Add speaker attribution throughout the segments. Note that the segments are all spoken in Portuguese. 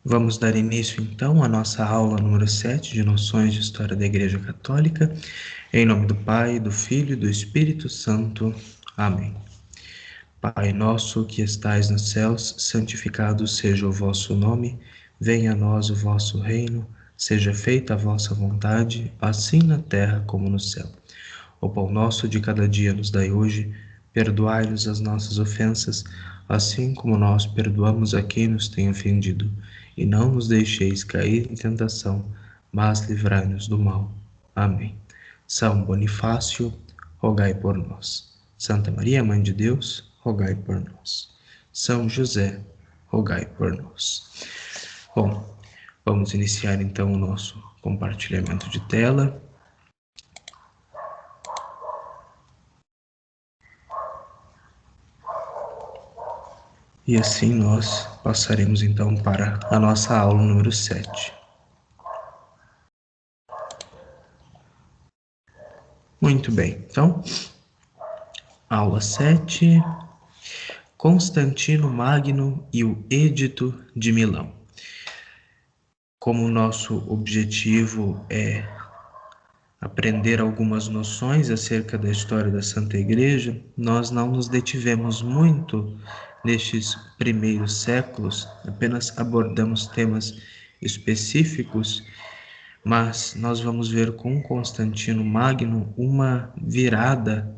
Speaker 1: Vamos dar início, então, à nossa aula número 7 de Noções de História da Igreja Católica, em nome do Pai, do Filho e do Espírito Santo. Amém. Pai nosso que estais nos céus, santificado seja o vosso nome, venha a nós o vosso reino, seja feita a vossa vontade, assim na terra como no céu. O pão nosso de cada dia nos dai hoje, perdoai-nos as nossas ofensas, assim como nós perdoamos a quem nos tem ofendido. E não nos deixeis cair em tentação, mas livrai-nos do mal. Amém. São Bonifácio, rogai por nós. Santa Maria, Mãe de Deus, rogai por nós. São José, rogai por nós. Bom, vamos iniciar então o nosso compartilhamento de tela. E assim nós passaremos então para a nossa aula número 7. Muito bem, então, aula 7, Constantino Magno e o Edito de Milão. Como o nosso objetivo é aprender algumas noções acerca da história da Santa Igreja, nós não nos detivemos muito nestes primeiros séculos, apenas abordamos temas específicos, mas nós vamos ver com Constantino Magno uma virada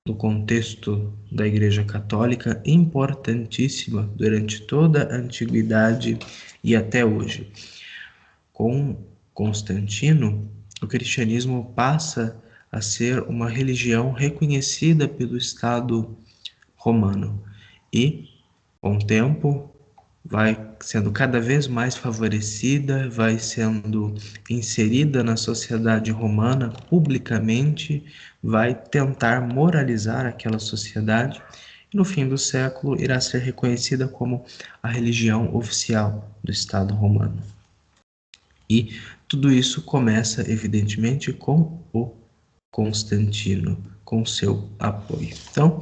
Speaker 1: no contexto da Igreja Católica importantíssima durante toda a Antiguidade e até hoje. Com Constantino, o cristianismo passa a ser uma religião reconhecida pelo Estado romano e, com o tempo, vai sendo cada vez mais favorecida, vai sendo inserida na sociedade romana publicamente, vai tentar moralizar aquela sociedade e no fim do século irá ser reconhecida como a religião oficial do Estado romano. E tudo isso começa, evidentemente, com o Constantino, com seu apoio. Então,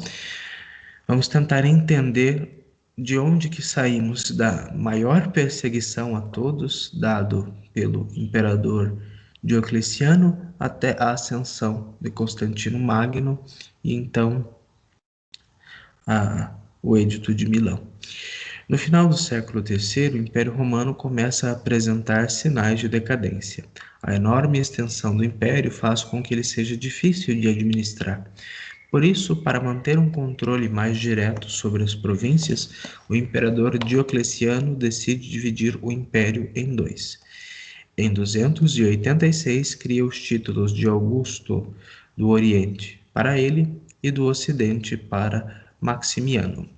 Speaker 1: vamos tentar entender de onde que saímos da maior perseguição a todos, dado pelo imperador Diocleciano, até a ascensão de Constantino Magno e então o Edito de Milão. No final do século III, o Império Romano começa a apresentar sinais de decadência. A enorme extensão do Império faz com que ele seja difícil de administrar. Por isso, para manter um controle mais direto sobre as províncias, o imperador Diocleciano decide dividir o Império em dois. Em 286, cria os títulos de Augusto do Oriente para ele e do Ocidente para Maximiano.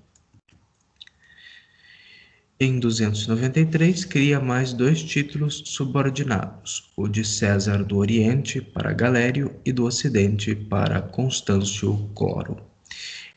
Speaker 1: Em 293, cria mais dois títulos subordinados, o de César do Oriente para Galério e do Ocidente para Constâncio Cloro.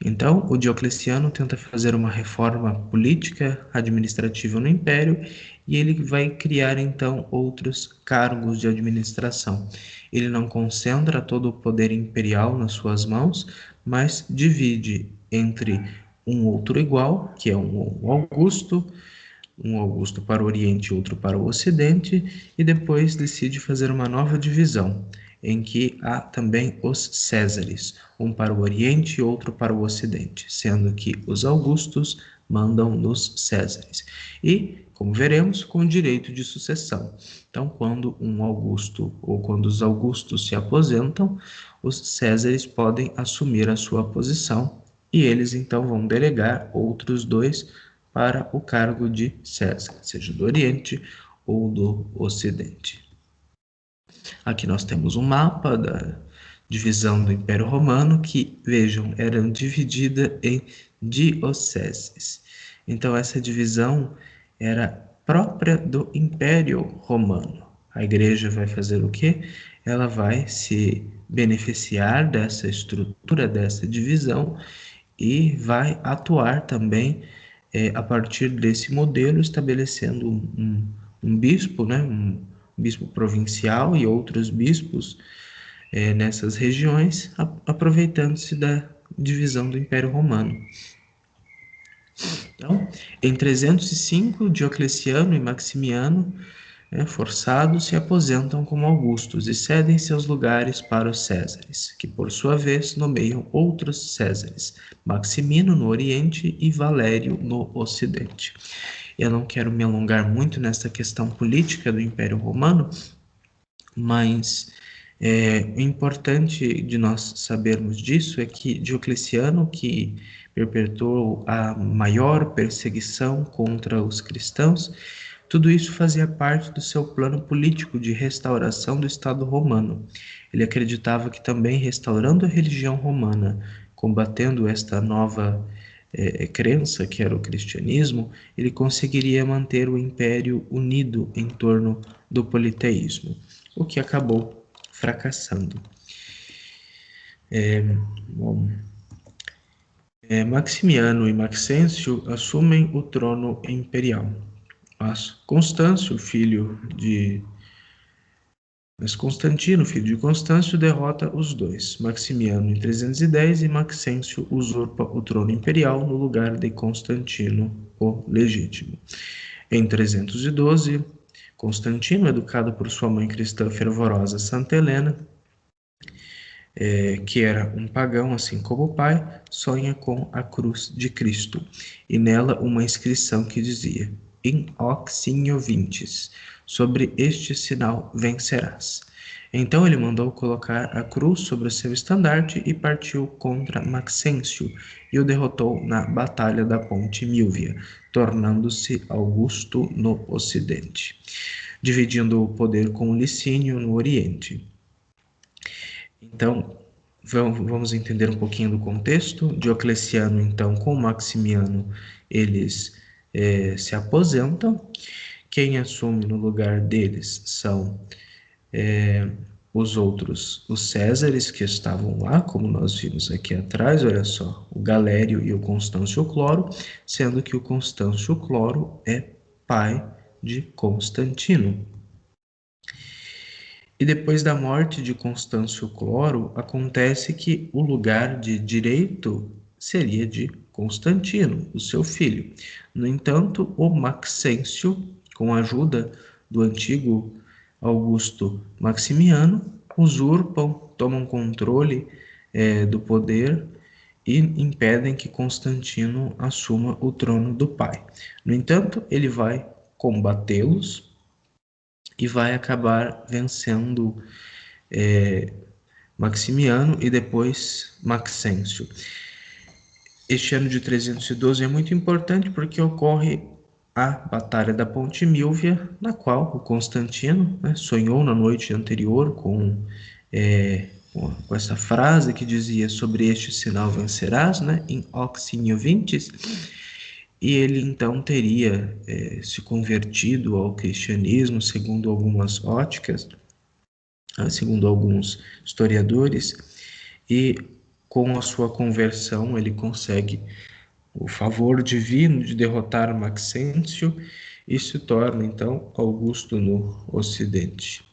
Speaker 1: Então, o Diocleciano tenta fazer uma reforma política administrativa no Império e ele vai criar, então, outros cargos de administração. Ele não concentra todo o poder imperial nas suas mãos, mas divide entre um outro igual, que é um Augusto para o Oriente e outro para o Ocidente, e depois decide fazer uma nova divisão, em que há também os Césares, um para o Oriente e outro para o Ocidente, sendo que os Augustos mandam nos Césares. E, como veremos, com direito de sucessão. Então, quando um Augusto ou quando os Augustos se aposentam, os Césares podem assumir a sua posição e eles então vão delegar outros dois para o cargo de César, seja do Oriente ou do Ocidente. Aqui nós temos um mapa da divisão do Império Romano que, vejam, era dividida em dioceses. Então essa divisão era própria do Império Romano. A igreja vai fazer o quê? Ela vai se beneficiar dessa estrutura, dessa divisão e vai atuar também a partir desse modelo, estabelecendo um bispo, né, um bispo provincial e outros bispos nessas regiões, aproveitando-se da divisão do Império Romano. Então, em 305, Diocleciano e Maximiano, forçados, se aposentam como Augustos e cedem seus lugares para os Césares, que por sua vez nomeiam outros Césares, Maximino no Oriente e Valério no Ocidente. Eu não quero me alongar muito nessa questão política do Império Romano, mas o importante de nós sabermos disso é que Diocleciano, que perpetuou a maior perseguição contra os cristãos, tudo isso fazia parte do seu plano político de restauração do Estado romano. Ele acreditava que também restaurando a religião romana, combatendo esta nova crença que era o cristianismo, ele conseguiria manter o império unido em torno do politeísmo, o que acabou fracassando. Bom, Maximiano e Maxêncio assumem o trono imperial. Mas Constantino, filho de Constâncio, derrota os dois. Maximiano em 310 e Maxêncio usurpa o trono imperial no lugar de Constantino, o legítimo. Em 312, Constantino, educado por sua mãe cristã fervorosa Santa Helena, que era um pagão, assim como o pai, sonha com a cruz de Cristo, e nela uma inscrição que dizia: In hoc signo vinces, sobre este sinal vencerás. Então ele mandou colocar a cruz sobre o seu estandarte e partiu contra Maxêncio, e o derrotou na Batalha da Ponte Milvia, tornando-se Augusto no Ocidente, dividindo o poder com Licínio no Oriente. Então, vamos entender um pouquinho do contexto. Diocleciano, então, com Maximiano, eles se aposentam. Quem assume no lugar deles são os outros, os Césares que estavam lá, como nós vimos aqui atrás, olha só, o Galério e o Constâncio Cloro, sendo que o Constâncio Cloro é pai de Constantino. E depois da morte de Constâncio Cloro, acontece que o lugar de direito seria de Constantino, o seu filho. No entanto, o Maxêncio, com a ajuda do antigo Augusto Maximiano, usurpam, tomam controle do poder e impedem que Constantino assuma o trono do pai. No entanto, ele vai combatê-los e vai acabar vencendo Maximiano e depois Maxêncio. Este ano de 312 é muito importante porque ocorre a Batalha da Ponte Milvia, na qual o Constantino sonhou na noite anterior com essa frase que dizia: sobre este sinal vencerás, in hoc signo vinces, e ele então teria se convertido ao cristianismo, segundo algumas óticas, segundo alguns historiadores, e com a sua conversão ele consegue o favor divino de derrotar Maxêncio e se torna então Augusto no Ocidente.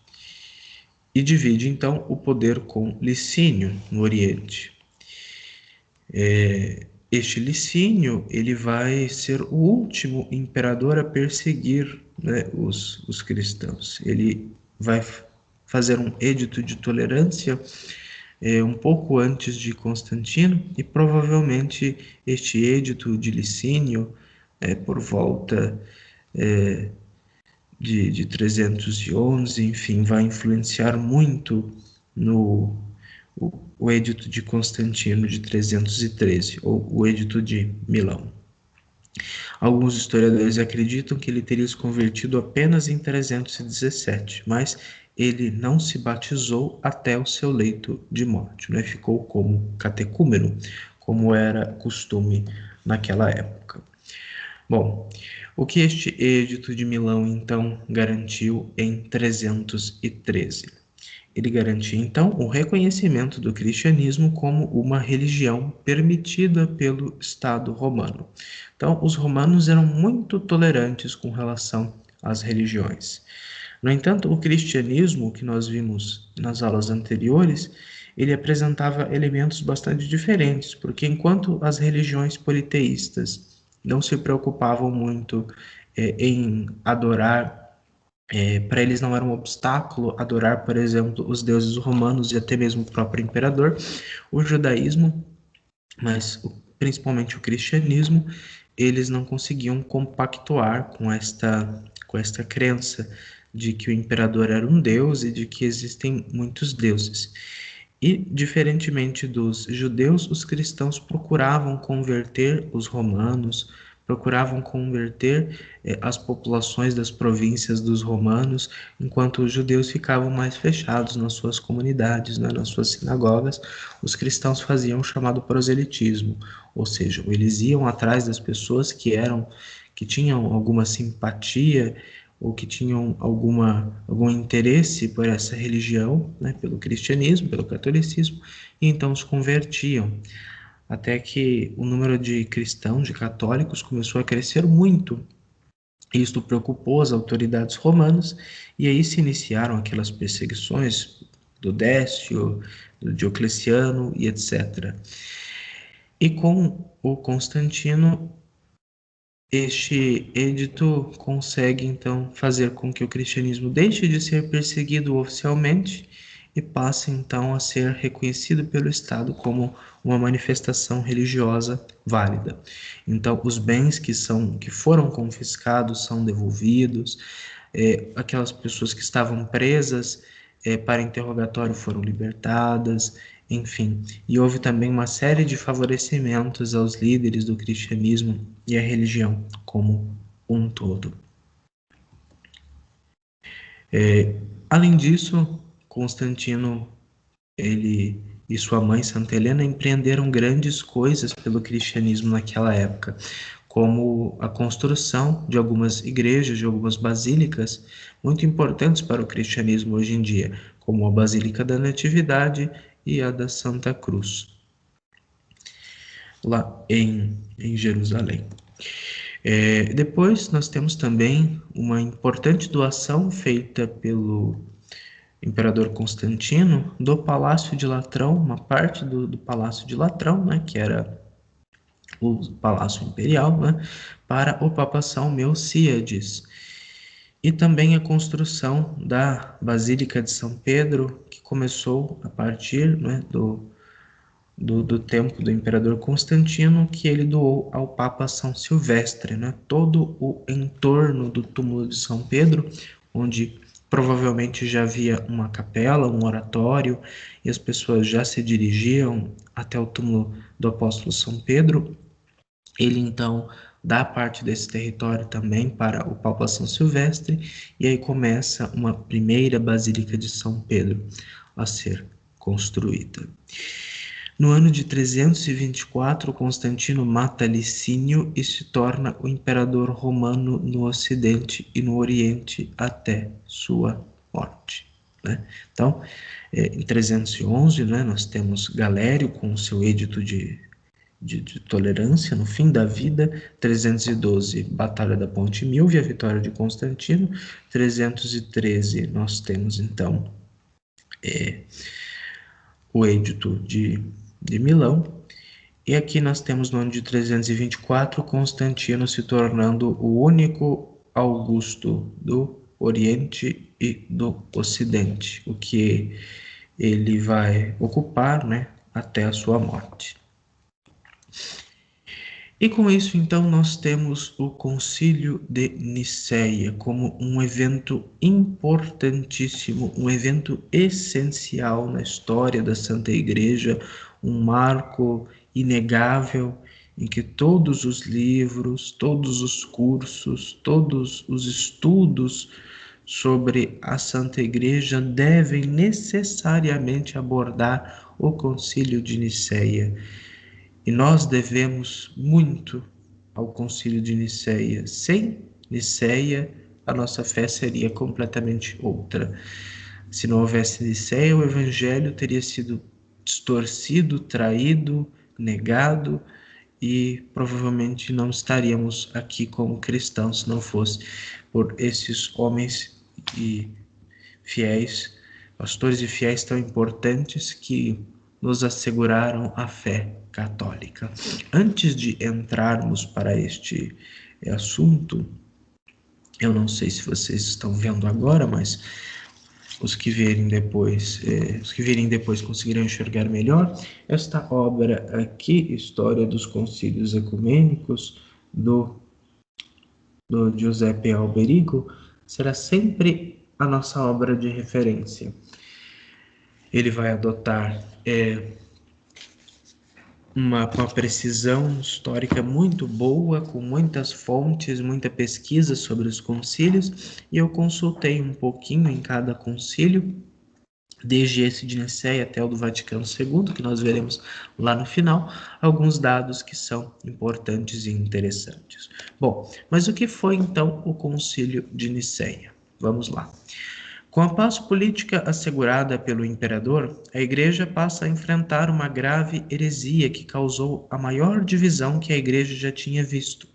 Speaker 1: E divide então o poder com Licínio no Oriente. Este Licínio, ele vai ser o último imperador a perseguir os cristãos. Ele vai fazer um edito de tolerância um pouco antes de Constantino, e provavelmente este edito de Licínio, por volta de 311, enfim, vai influenciar muito no o edito de Constantino de 313, ou o edito de Milão. Alguns historiadores acreditam que ele teria se convertido apenas em 317, mas ele não se batizou até o seu leito de morte, ficou como catecúmeno, como era costume naquela época. Bom, o que este edito de Milão então garantiu em 313? Ele garantia, então, o reconhecimento do cristianismo como uma religião permitida pelo Estado romano. Então, os romanos eram muito tolerantes com relação às religiões. No entanto, o cristianismo, que nós vimos nas aulas anteriores, ele apresentava elementos bastante diferentes, porque enquanto as religiões politeístas não se preocupavam muito em adorar. Para eles não era um obstáculo adorar, por exemplo, os deuses romanos e até mesmo o próprio imperador. O judaísmo, mas principalmente o cristianismo, eles não conseguiam compactuar com esta crença de que o imperador era um deus e de que existem muitos deuses. E, diferentemente dos judeus, os cristãos procuravam converter os romanos, procuravam converter as populações das províncias dos romanos, enquanto os judeus ficavam mais fechados nas suas comunidades, né, nas suas sinagogas. Os cristãos faziam o chamado proselitismo, ou seja, eles iam atrás das pessoas que tinham alguma simpatia ou que tinham algum interesse por essa religião, né, pelo cristianismo, pelo catolicismo, e então os convertiam. Até que o número de cristãos, de católicos, começou a crescer muito. Isto preocupou as autoridades romanas, e aí se iniciaram aquelas perseguições do Décio, do Diocleciano e etc. E com o Constantino, este edito consegue, então, fazer com que o cristianismo deixe de ser perseguido oficialmente e passe, então, a ser reconhecido pelo Estado como uma manifestação religiosa válida. Então, os bens que foram confiscados são devolvidos, aquelas pessoas que estavam presas para interrogatório foram libertadas, enfim. E houve também uma série de favorecimentos aos líderes do cristianismo e à religião como um todo. Além disso, Constantino, ele e sua mãe Santa Helena empreenderam grandes coisas pelo cristianismo naquela época, como a construção de algumas igrejas, de algumas basílicas muito importantes para o cristianismo hoje em dia, como a Basílica da Natividade e a da Santa Cruz, lá em Jerusalém. Depois nós temos também uma importante doação feita pelo imperador Constantino do Palácio de Latrão, uma parte do Palácio de Latrão, né, que era o Palácio Imperial, né, para o Papa São Melcíades. E também a construção da Basílica de São Pedro, que começou a partir, né, do tempo do imperador Constantino, que ele doou ao Papa São Silvestre, né? Todo o entorno do túmulo de São Pedro, onde provavelmente já havia uma capela, um oratório, e as pessoas já se dirigiam até o túmulo do apóstolo São Pedro. Ele então dá parte desse território também para o Papa São Silvestre, e aí começa uma primeira Basílica de São Pedro a ser construída. No ano de 324, Constantino mata Licínio e se torna o imperador romano no Ocidente e no Oriente até sua morte, né? Então, em 311, né, nós temos Galério com o seu edito de tolerância no fim da vida. 312, Batalha da Ponte Milvia, a vitória de Constantino. 313, nós temos então o edito de Milão. E aqui nós temos no ano de 324 Constantino se tornando o único Augusto do Oriente e do Ocidente, o que ele vai ocupar, né, até a sua morte. E com isso, então, nós temos o Concílio de Nicéia como um evento importantíssimo, um evento essencial na história da Santa Igreja, um marco inegável em que todos os livros, todos os cursos, todos os estudos sobre a Santa Igreja devem necessariamente abordar o Concílio de Nicéia. E nós devemos muito ao Concílio de Nicéia. Sem Nicéia, a nossa fé seria completamente outra. Se não houvesse Nicéia, o Evangelho teria sido distorcido, traído, negado, e provavelmente não estaríamos aqui como cristãos se não fosse por esses homens e fiéis, pastores e fiéis tão importantes que nos asseguraram a fé católica. Antes de entrarmos para este assunto, eu não sei se vocês estão vendo agora, mas os que virem depois conseguirão enxergar melhor. Esta obra aqui, História dos Concílios Ecumênicos, do Giuseppe Alberigo, será sempre a nossa obra de referência. Ele vai adotar uma precisão histórica muito boa, com muitas fontes, muita pesquisa sobre os concílios, e eu consultei um pouquinho em cada concílio, desde esse de Nicéia até o do Vaticano II, que nós veremos lá no final, alguns dados que são importantes e interessantes. Bom, mas o que foi então o Concílio de Nicéia? Vamos lá. Com a paz política assegurada pelo imperador, a Igreja passa a enfrentar uma grave heresia que causou a maior divisão que a Igreja já tinha visto,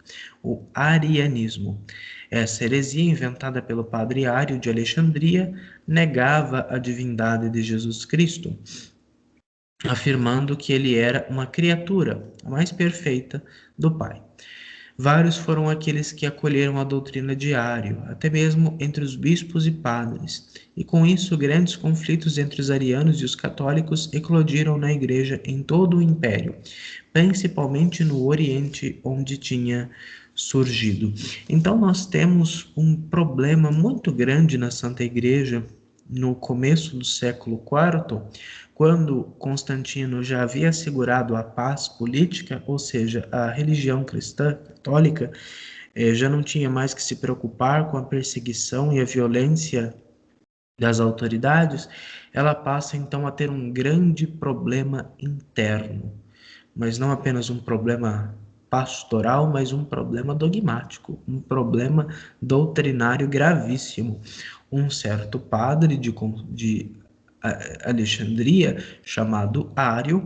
Speaker 1: o arianismo. Essa heresia, inventada pelo padre Ário de Alexandria, negava a divindade de Jesus Cristo, afirmando que ele era uma criatura, a mais perfeita do Pai. Vários foram aqueles que acolheram a doutrina de Ário, até mesmo entre os bispos e padres, e com isso grandes conflitos entre os arianos e os católicos eclodiram na Igreja em todo o Império, principalmente no Oriente, onde tinha surgido. Então nós temos um problema muito grande na Santa Igreja no começo do século IV, quando Constantino já havia assegurado a paz política, ou seja, a religião cristã católica já não tinha mais que se preocupar com a perseguição e a violência das autoridades, ela passa então a ter um grande problema interno, mas não apenas um problema pastoral, mas um problema dogmático, um problema doutrinário gravíssimo. Um certo padre de Alexandria, chamado Ário,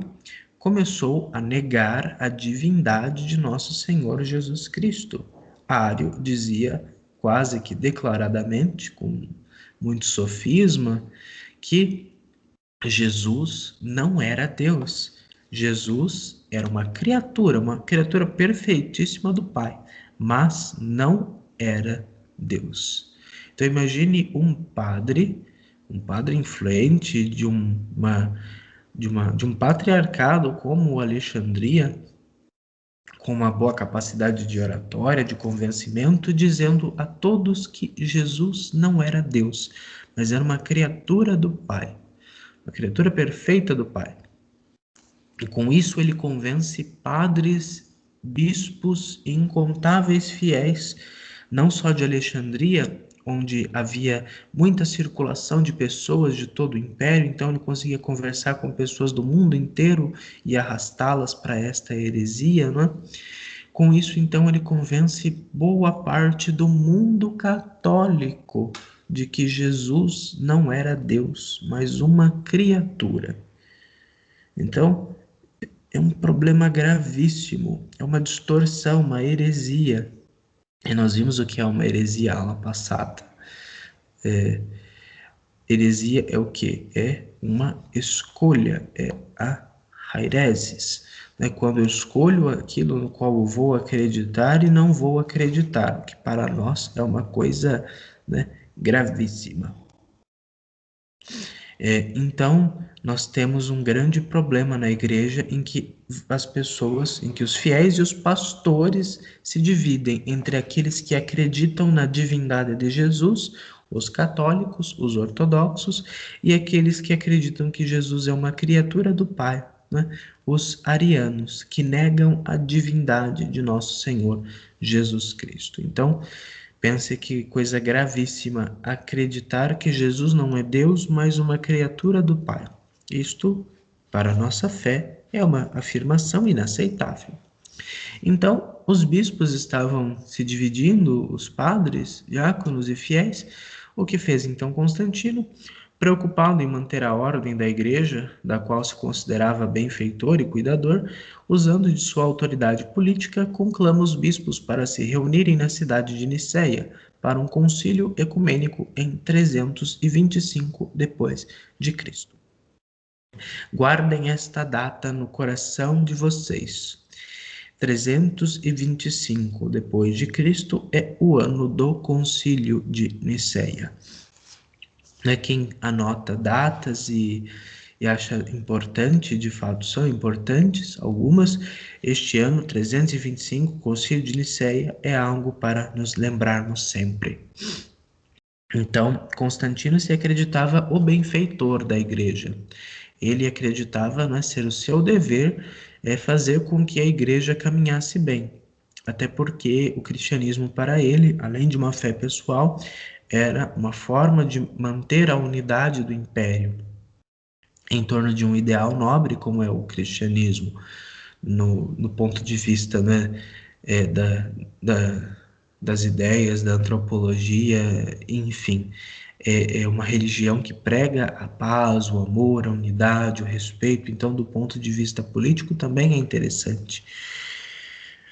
Speaker 1: começou a negar a divindade de nosso Senhor Jesus Cristo. Ário dizia, quase que declaradamente, com muito sofisma, que Jesus não era Deus. Jesus era uma criatura perfeitíssima do Pai, mas não era Deus. Então imagine um padre influente de um patriarcado como Alexandria, com uma boa capacidade de oratória, de convencimento, dizendo a todos que Jesus não era Deus, mas era uma criatura do Pai, uma criatura perfeita do Pai. E com isso ele convence padres, bispos e incontáveis fiéis, não só de Alexandria, onde havia muita circulação de pessoas de todo o império, então ele conseguia conversar com pessoas do mundo inteiro e arrastá-las para esta heresia, não é? Com isso, então, ele convence boa parte do mundo católico de que Jesus não era Deus, mas uma criatura. Então, é um problema gravíssimo, é uma distorção, uma heresia. E nós vimos o que é uma heresia aula passada. Heresia é o que? É uma escolha, é a hairesis. Né? Quando eu escolho aquilo no qual eu vou acreditar e não vou acreditar, que para nós é uma coisa, né, gravíssima. Então, nós temos um grande problema na igreja em que os fiéis e os pastores se dividem entre aqueles que acreditam na divindade de Jesus, os católicos, os ortodoxos, e aqueles que acreditam que Jesus é uma criatura do Pai, né? Os arianos, que negam a divindade de nosso Senhor Jesus Cristo. Então, pense que coisa gravíssima acreditar que Jesus não é Deus, mas uma criatura do Pai. Isto, para a nossa fé, é uma afirmação inaceitável. Então, os bispos estavam se dividindo, os padres, diáconos e fiéis, o que fez então Constantino, preocupado em manter a ordem da igreja, da qual se considerava benfeitor e cuidador, usando de sua autoridade política, conclama os bispos para se reunirem na cidade de Nicéia para um concílio ecumênico em 325 depois de Cristo. Guardem esta data no coração de vocês. 325 depois de Cristo é o ano do Concílio de Nicéia. Quem anota datas e acha importante, de fato são importantes algumas. Este ano, 325, Concílio de Nicéia, é algo para nos lembrarmos sempre. Então, Constantino se acreditava o benfeitor da igreja. Ele acreditava, né, ser o seu dever fazer com que a igreja caminhasse bem. Até porque o cristianismo para ele, além de uma fé pessoal, era uma forma de manter a unidade do império em torno de um ideal nobre como é o cristianismo, no ponto de vista, né, das ideias, da antropologia, enfim. É uma religião que prega a paz, o amor, a unidade, o respeito. Então, do ponto de vista político, também é interessante.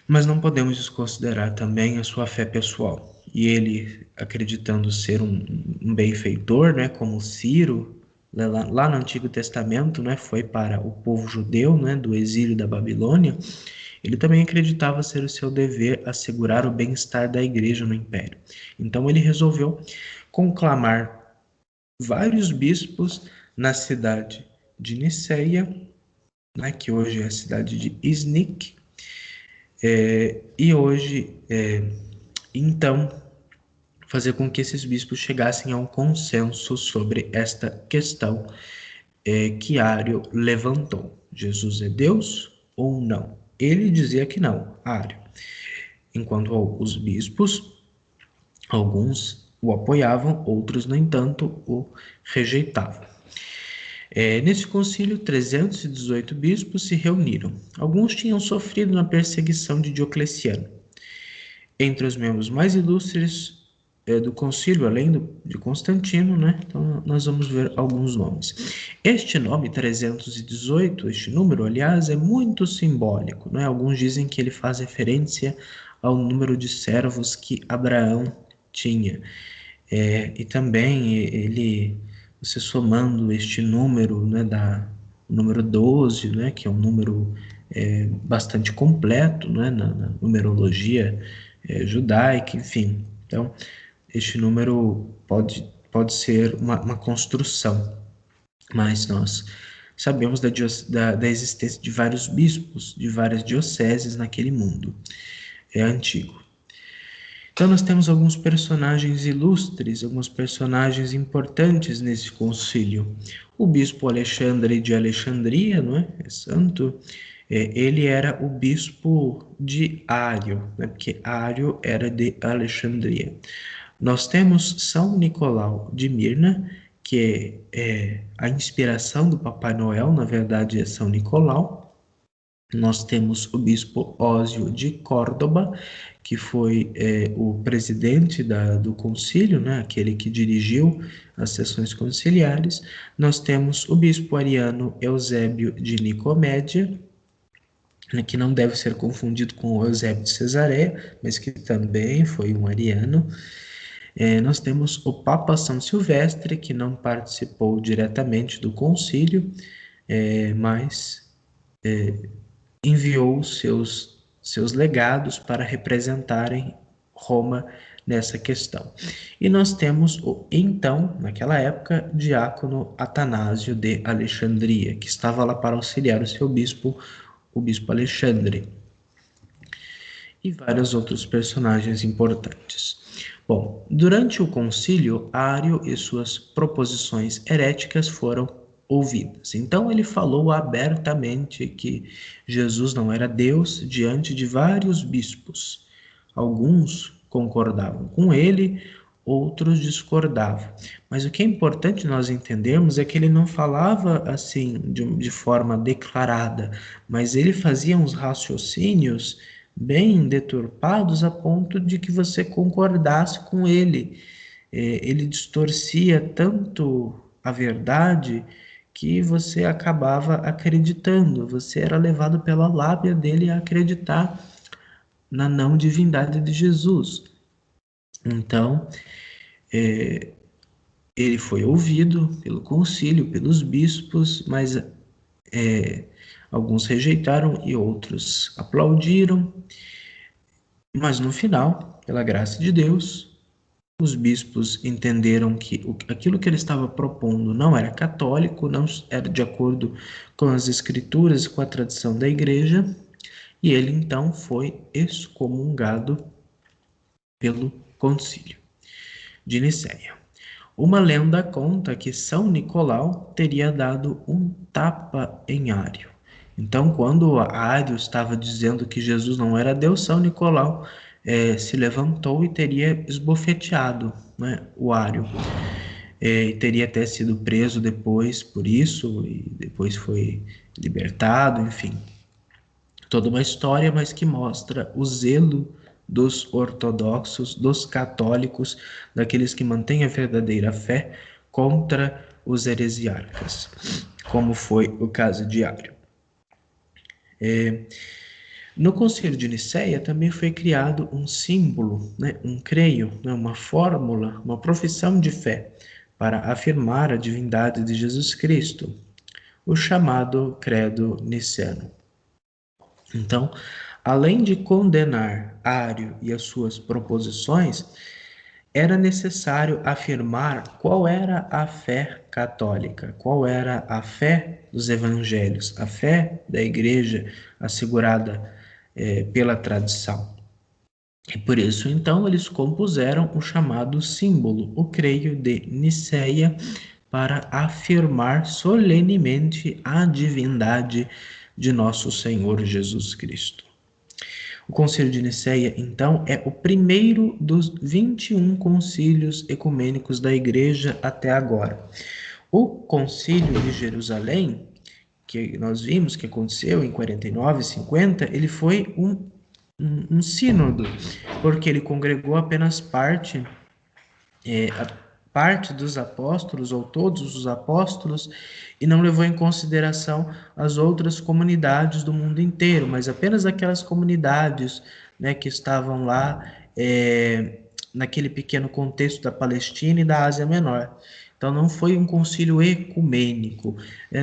Speaker 1: Mas não podemos desconsiderar também a sua fé pessoal. E ele, acreditando ser um benfeitor, né, como Ciro, lá no Antigo Testamento, né, foi para o povo judeu, né, do exílio da Babilônia, ele também acreditava ser o seu dever assegurar o bem-estar da igreja no império. Então ele resolveu conclamar vários bispos na cidade de Niceia, né, que hoje é a cidade de Iznik, e hoje, então, fazer com que esses bispos chegassem a um consenso sobre esta questão que Ário levantou. Jesus é Deus ou não? Ele dizia que não, Ário. Enquanto os bispos, alguns o apoiavam, outros, no entanto, o rejeitavam. Nesse concílio, 318 bispos se reuniram. Alguns tinham sofrido na perseguição de Diocleciano. Entre os membros mais ilustres do concílio, além de Constantino, né? Então, nós vamos ver alguns nomes. Este nome, 318, este número, aliás, é muito simbólico, né? Alguns dizem que ele faz referência ao número de servos que Abraão tinha. E também ele, você somando este número, né, o número 12, né, que é um número bastante completo, né, na numerologia judaica, enfim. Então, este número pode ser uma construção, mas nós sabemos da existência de vários bispos, de várias dioceses naquele mundo antigo. Então, nós temos alguns personagens ilustres, alguns personagens importantes nesse concílio. O bispo Alexandre de Alexandria, não é? É santo. Ele era o bispo de Ário, né? Porque Ário era de Alexandria. Nós temos São Nicolau de Mirna, que é a inspiração do Papai Noel, na verdade é São Nicolau. Nós temos o bispo Ósio de Córdoba, que foi o presidente do concílio, né, aquele que dirigiu as sessões conciliares. Nós temos o bispo ariano Eusébio de Nicomédia, né, que não deve ser confundido com o Eusébio de Cesareia, mas que também foi um ariano. Nós temos o Papa São Silvestre, que não participou diretamente do concílio, mas enviou seus legados para representarem Roma nessa questão. E nós temos então, naquela época, diácono Atanásio de Alexandria, que estava lá para auxiliar o seu bispo, o bispo Alexandre, e vários outros personagens importantes. Bom, durante o concílio, Ário e suas proposições heréticas foram ouvidas. Então ele falou abertamente que Jesus não era Deus diante de vários bispos. Alguns concordavam com ele, outros discordavam. Mas o que é importante nós entendermos é que ele não falava assim de forma declarada, mas ele fazia uns raciocínios bem deturpados a ponto de que você concordasse com ele. Ele distorcia tanto a verdade que você acabava acreditando, você era levado pela lábia dele a acreditar na não divindade de Jesus. Então, ele foi ouvido pelo concílio, pelos bispos, mas Alguns rejeitaram e outros aplaudiram, mas no final, pela graça de Deus, os bispos entenderam que aquilo que ele estava propondo não era católico, não era de acordo com as escrituras e com a tradição da igreja, e ele então foi excomungado pelo concílio de Nicéia. Uma lenda conta que São Nicolau teria dado um tapa em Ário. Então, quando Ário estava dizendo que Jesus não era Deus, São Nicolau se levantou e teria esbofeteado, né, o Ário. E teria até sido preso depois por isso, e depois foi libertado, enfim. Toda uma história, mas que mostra o zelo dos ortodoxos, dos católicos, daqueles que mantêm a verdadeira fé contra os heresiarcas, como foi o caso de Ário. No Concílio de Nicéia também foi criado um símbolo, né, um creio, né, uma fórmula, uma profissão de fé para afirmar a divindade de Jesus Cristo, o chamado Credo Niceno. Então, além de condenar Ário e as suas proposições, era necessário afirmar qual era a fé católica, qual era a fé dos evangelhos, a fé da igreja assegurada pela tradição. E por isso, então, eles compuseram o chamado símbolo, o creio de Nicéia, para afirmar solenemente a divindade de nosso Senhor Jesus Cristo. O Concílio de Nicéia, então, é o primeiro dos 21 concílios ecumênicos da Igreja até agora. O Concílio de Jerusalém, que nós vimos que aconteceu em 49 e 50, ele foi um sínodo, porque ele congregou apenas parte dos apóstolos, ou todos os apóstolos, e não levou em consideração as outras comunidades do mundo inteiro, mas apenas aquelas comunidades, né, que estavam lá naquele pequeno contexto da Palestina e da Ásia Menor. Então não foi um concílio ecumênico.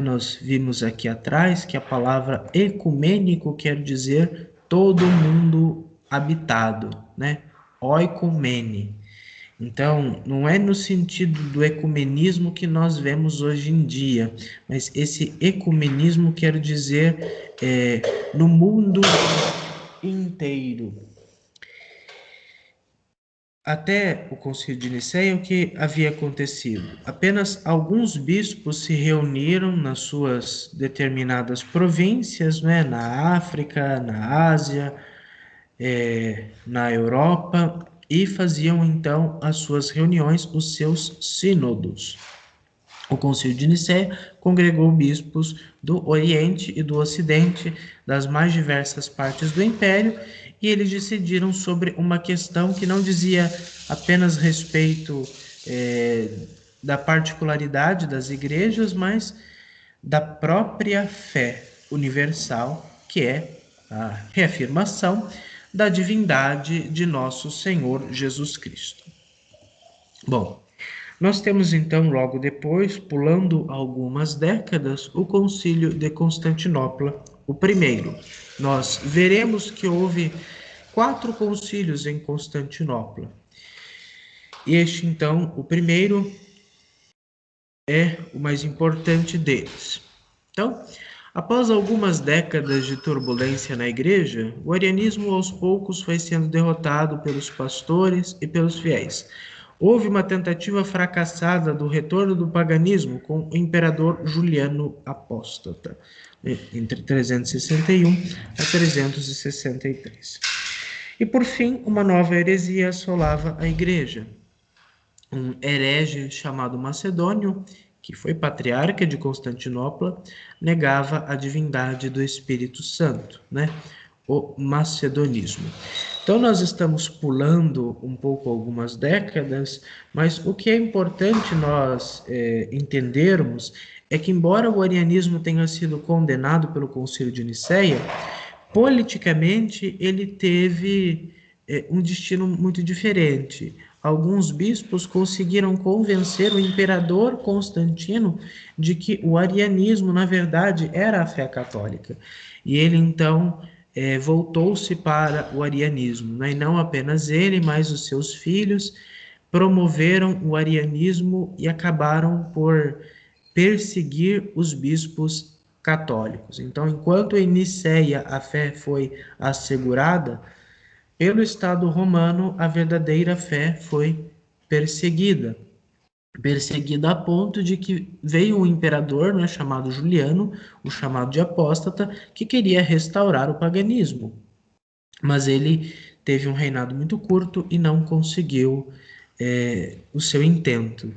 Speaker 1: Nós vimos aqui atrás que a palavra ecumênico quer dizer todo mundo habitado, né? Oikumene. Então, não é no sentido do ecumenismo que nós vemos hoje em dia, mas esse ecumenismo quer dizer no mundo inteiro. Até o Concílio de Nicéia, o que havia acontecido? Apenas alguns bispos se reuniram nas suas determinadas províncias, né, na África, na Ásia, na Europa, e faziam então as suas reuniões, os seus sínodos. O Concílio de Nicéia congregou bispos do Oriente e do Ocidente, das mais diversas partes do Império, e eles decidiram sobre uma questão que não dizia apenas respeito da particularidade das igrejas, mas da própria fé universal, que é a reafirmação da divindade de nosso Senhor Jesus Cristo. Bom, nós temos então logo depois, pulando algumas décadas, o Concílio de Constantinopla, o primeiro. Nós veremos que houve 4 concílios em Constantinopla. Este então, o primeiro, é o mais importante deles. Então, após algumas décadas de turbulência na igreja, o arianismo aos poucos foi sendo derrotado pelos pastores e pelos fiéis. Houve uma tentativa fracassada do retorno do paganismo com o imperador Juliano Apóstata, entre 361 a 363. E por fim, uma nova heresia assolava a igreja. Um herege chamado Macedônio, que foi patriarca de Constantinopla, negava a divindade do Espírito Santo, né? O macedonismo. Então, nós estamos pulando um pouco algumas décadas, mas o que é importante nós entendermos é que, embora o arianismo tenha sido condenado pelo Concílio de Nicéia, politicamente ele teve um destino muito diferente. alguns bispos conseguiram convencer o imperador Constantino de que o arianismo, na verdade, era a fé católica. E ele, então, voltou-se para o arianismo, né? E não apenas ele, mas os seus filhos promoveram o arianismo e acabaram por perseguir os bispos católicos. Então, enquanto em Nicéia a fé foi assegurada, pelo Estado romano a verdadeira fé foi perseguida. Perseguida a ponto de que veio um imperador, né, chamado Juliano, o chamado de apóstata, que queria restaurar o paganismo. Mas ele teve um reinado muito curto e não conseguiu o seu intento.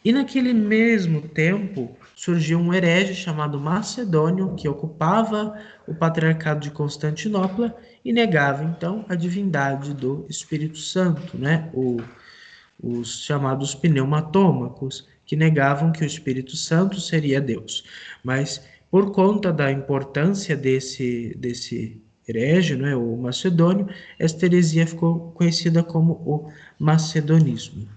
Speaker 1: E naquele mesmo tempo surgiu um herege chamado Macedônio, que ocupava o patriarcado de Constantinopla e negava então a divindade do Espírito Santo, né? Os chamados pneumatômacos, que negavam que o Espírito Santo seria Deus. Mas por conta da importância desse herege, né, o macedônio, esta heresia ficou conhecida como o macedonismo.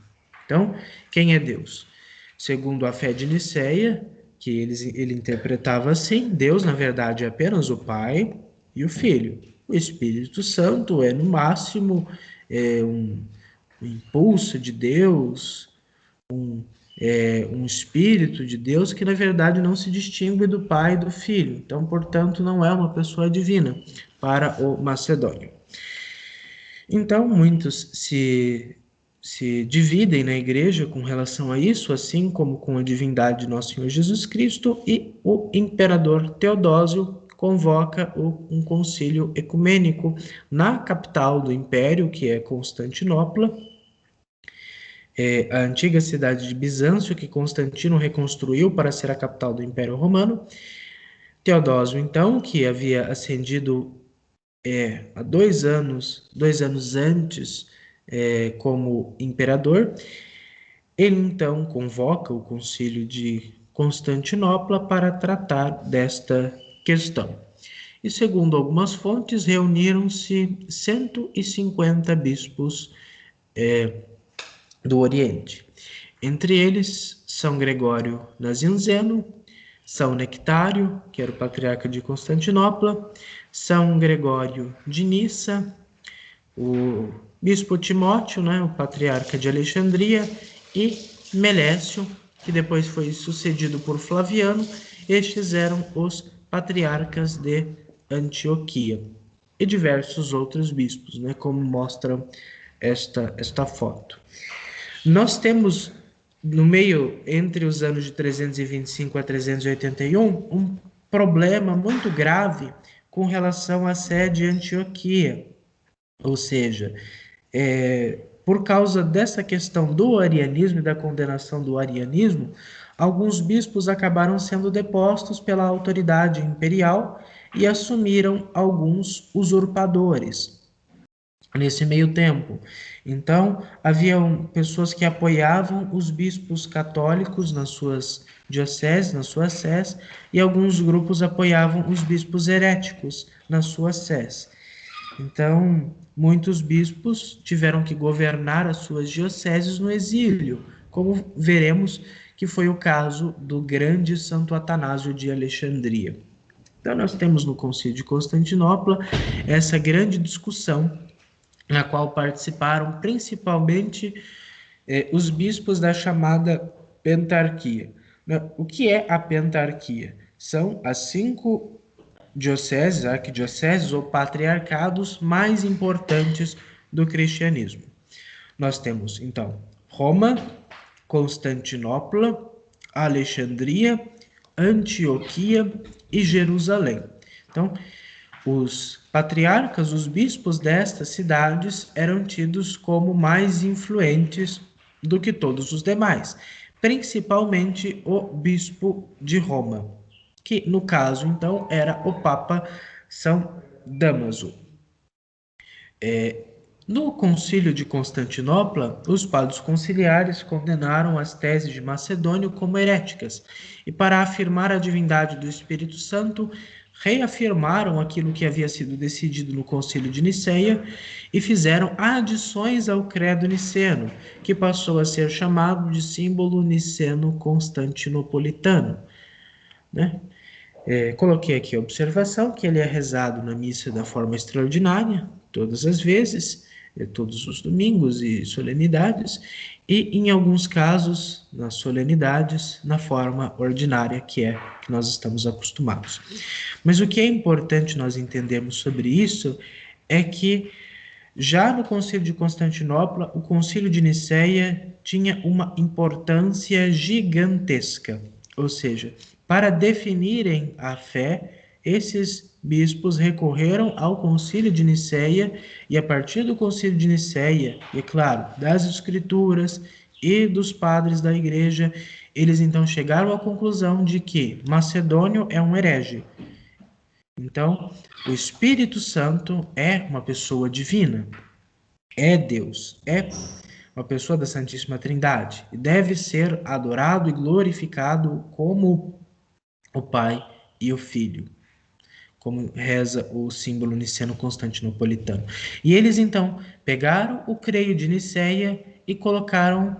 Speaker 1: Então, quem é Deus? Segundo a fé de Nicéia, que ele interpretava assim, Deus, na verdade, é apenas o Pai e o Filho. O Espírito Santo é, no máximo, um impulso de Deus, um espírito de Deus que, na verdade, não se distingue do Pai e do Filho. Então, portanto, não é uma pessoa divina para o macedônio. Então, muitos se dividem na igreja com relação a isso, assim como com a divindade de nosso Senhor Jesus Cristo, e o imperador Teodósio convoca um concílio ecumênico na capital do império, que é Constantinopla, a antiga cidade de Bizâncio, que Constantino reconstruiu para ser a capital do Império Romano. Teodósio, então, que havia ascendido há 2 anos antes, como imperador, ele então convoca o Concílio de Constantinopla para tratar desta questão. E segundo algumas fontes, reuniram-se 150 bispos do Oriente. Entre eles, São Gregório Nazianzeno, São Nectário, que era o patriarca de Constantinopla, São Gregório de Nissa, o bispo Timóteo, né, o patriarca de Alexandria, e Melécio, que depois foi sucedido por Flaviano. Estes eram os patriarcas de Antioquia, e diversos outros bispos, né, como mostra esta foto. Nós temos, no meio, entre os anos de 325 a 381, um problema muito grave com relação à sede de Antioquia. Ou seja, por causa dessa questão do arianismo e da condenação do arianismo, alguns bispos acabaram sendo depostos pela autoridade imperial e assumiram alguns usurpadores nesse meio tempo. Então, haviam pessoas que apoiavam os bispos católicos nas suas dioceses, nas suas sés, e alguns grupos apoiavam os bispos heréticos nas suas sés. Então, muitos bispos tiveram que governar as suas dioceses no exílio, como veremos que foi o caso do grande Santo Atanásio de Alexandria. Então, nós temos no Concílio de Constantinopla essa grande discussão na qual participaram principalmente os bispos da chamada pentarquia. O que é a pentarquia? São as 5 dioceses, arquidioceses ou patriarcados mais importantes do cristianismo. Nós temos, então, Roma, Constantinopla, Alexandria, Antioquia e Jerusalém. Então, os patriarcas, os bispos destas cidades eram tidos como mais influentes do que todos os demais, principalmente o bispo de Roma, que no caso então era o Papa São Damaso. No Concílio de Constantinopla, os padres conciliares condenaram as teses de Macedônio como heréticas, e para afirmar a divindade do Espírito Santo, reafirmaram aquilo que havia sido decidido no Concílio de Nicéia e fizeram adições ao credo niceno, que passou a ser chamado de símbolo niceno-constantinopolitano, né? Coloquei aqui a observação que ele é rezado na missa da forma extraordinária, todas as vezes, todos os domingos e solenidades, e em alguns casos, nas solenidades, na forma ordinária, que é que nós estamos acostumados. Mas o que é importante nós entendermos sobre isso é que já no Concílio de Constantinopla, o Concílio de Nicéia tinha uma importância gigantesca, ou seja, para definirem a fé, esses bispos recorreram ao Concílio de Nicéia e a partir do Concílio de Nicéia, e claro, das Escrituras e dos padres da Igreja, eles então chegaram à conclusão de que Macedônio é um herege. Então, o Espírito Santo é uma pessoa divina, é Deus, é uma pessoa da Santíssima Trindade e deve ser adorado e glorificado como o Pai e o Filho, como reza o símbolo niceno-constantinopolitano. E eles então pegaram o creio de Nicéia e colocaram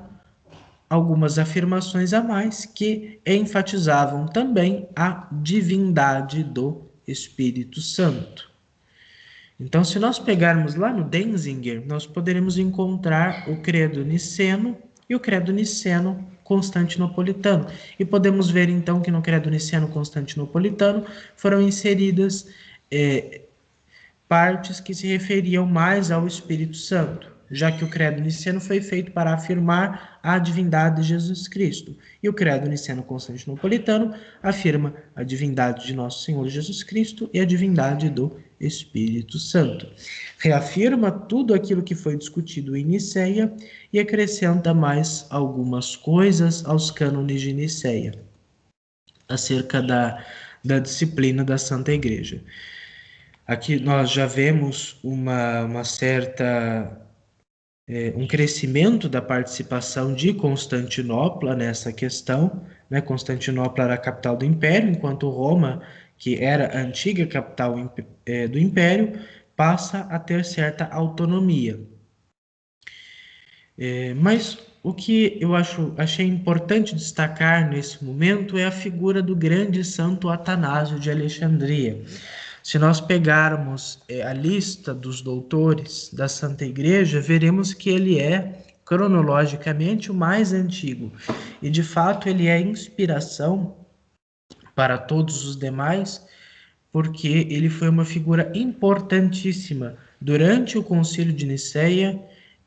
Speaker 1: algumas afirmações a mais que enfatizavam também a divindade do Espírito Santo. Então, se nós pegarmos lá no Denzinger, nós poderemos encontrar o credo niceno e o credo niceno constantinopolitano. E podemos ver então que no credo niceno constantinopolitano foram inseridas partes que se referiam mais ao Espírito Santo, já que o credo niceno foi feito para afirmar a divindade de Jesus Cristo, e o credo niceno-constantinopolitano afirma a divindade de nosso Senhor Jesus Cristo e a divindade do Espírito Santo. Reafirma tudo aquilo que foi discutido em Nicéia e acrescenta mais algumas coisas aos cânones de Nicéia, acerca da disciplina da Santa Igreja. Aqui nós já vemos uma certa um crescimento da participação de Constantinopla nessa questão, né? Constantinopla era a capital do Império, enquanto Roma, que era a antiga capital do Império, passa a ter certa autonomia. Mas o que eu achei importante destacar nesse momento é a figura do grande santo Atanásio de Alexandria. Se nós pegarmos a lista dos doutores da Santa Igreja, veremos que ele é, cronologicamente, o mais antigo. E, de fato, ele é inspiração para todos os demais, porque ele foi uma figura importantíssima durante o Concílio de Nicéia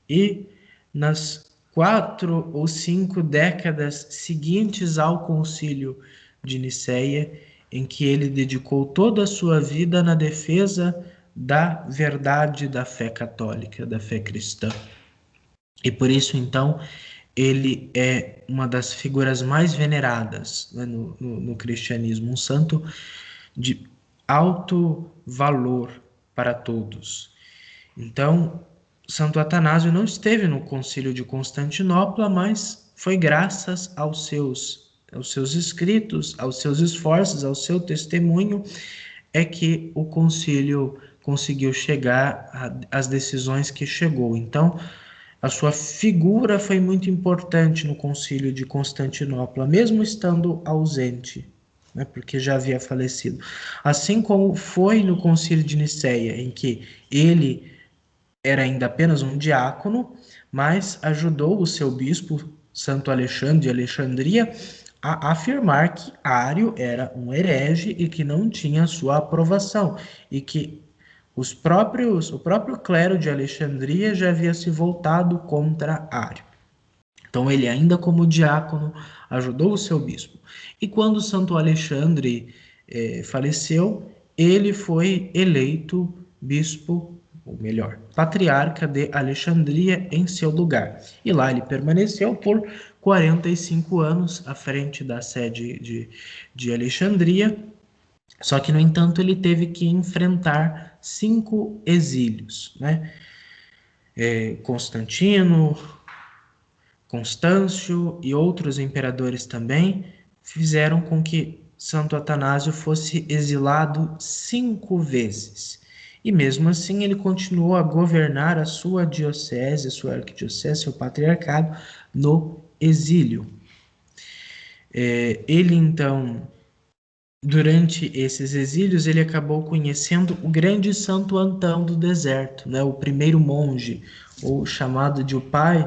Speaker 1: e nas 4 ou 5 décadas seguintes ao Concílio de Nicéia, em que ele dedicou toda a sua vida na defesa da verdade da fé católica, da fé cristã. E por isso, então, ele é uma das figuras mais veneradas, né, no cristianismo, um santo de alto valor para todos. Então, Santo Atanásio não esteve no Concílio de Constantinopla, mas foi graças aos seus escritos, aos seus esforços, ao seu testemunho, é que o concílio conseguiu chegar às decisões que chegou. Então, a sua figura foi muito importante no Concílio de Constantinopla, mesmo estando ausente, né, porque já havia falecido. Assim como foi no Concílio de Nicéia, em que ele era ainda apenas um diácono, mas ajudou o seu bispo, Santo Alexandre de Alexandria, a afirmar que Ário era um herege e que não tinha sua aprovação, e que o próprio clero de Alexandria já havia se voltado contra Ário. Então ele, ainda como diácono, ajudou o seu bispo. E quando Santo Alexandre faleceu, ele foi eleito bispo, ou melhor, patriarca de Alexandria em seu lugar. E lá ele permaneceu por 45 anos à frente da sede de Alexandria. Só que, no entanto, ele teve que enfrentar 5 exílios, né? Constantino, Constâncio e outros imperadores também fizeram com que Santo Atanásio fosse exilado 5 vezes. E mesmo assim ele continuou a governar a sua diocese, a sua arquidiocese, seu patriarcado, no exílio. Ele então, durante esses exílios, ele acabou conhecendo o grande Santo Antão do deserto, né? O primeiro monge, ou chamado de o pai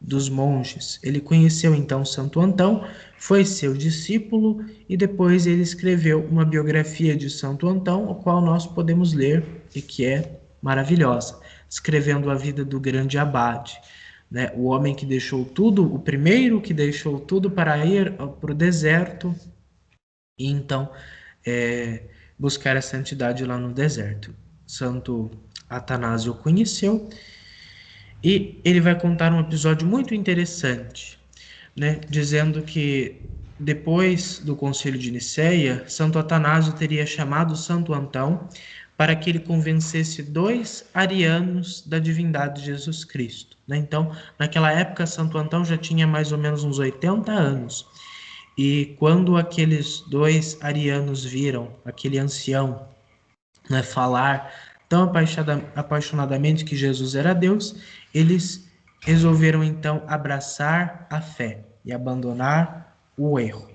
Speaker 1: dos monges. Ele conheceu então Santo Antão, foi seu discípulo e depois ele escreveu uma biografia de Santo Antão, a qual nós podemos ler e que é maravilhosa, escrevendo a vida do grande abade, né? O homem que deixou tudo, o primeiro que deixou tudo para ir para o deserto e então buscar a santidade lá no deserto. Santo Atanásio o conheceu e ele vai contar um episódio muito interessante, né, dizendo que depois do Concílio de Nicéia, Santo Atanásio teria chamado Santo Antão para que ele convencesse 2 arianos da divindade de Jesus Cristo, né? Então, naquela época, Santo Antão já tinha mais ou menos uns 80 anos. E quando aqueles 2 arianos viram aquele ancião, né, falar tão apaixonadamente que Jesus era Deus, eles resolveram então abraçar a fé e abandonar o erro.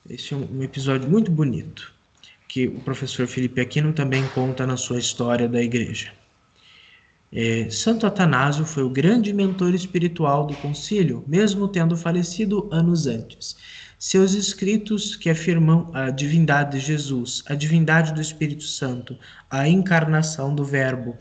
Speaker 1: Esse é um episódio muito bonito, que o professor Felipe Aquino também conta na sua História da Igreja. Santo Atanásio foi o grande mentor espiritual do concílio, mesmo tendo falecido anos antes. Seus escritos, que afirmam a divindade de Jesus, a divindade do Espírito Santo, a encarnação do Verbo,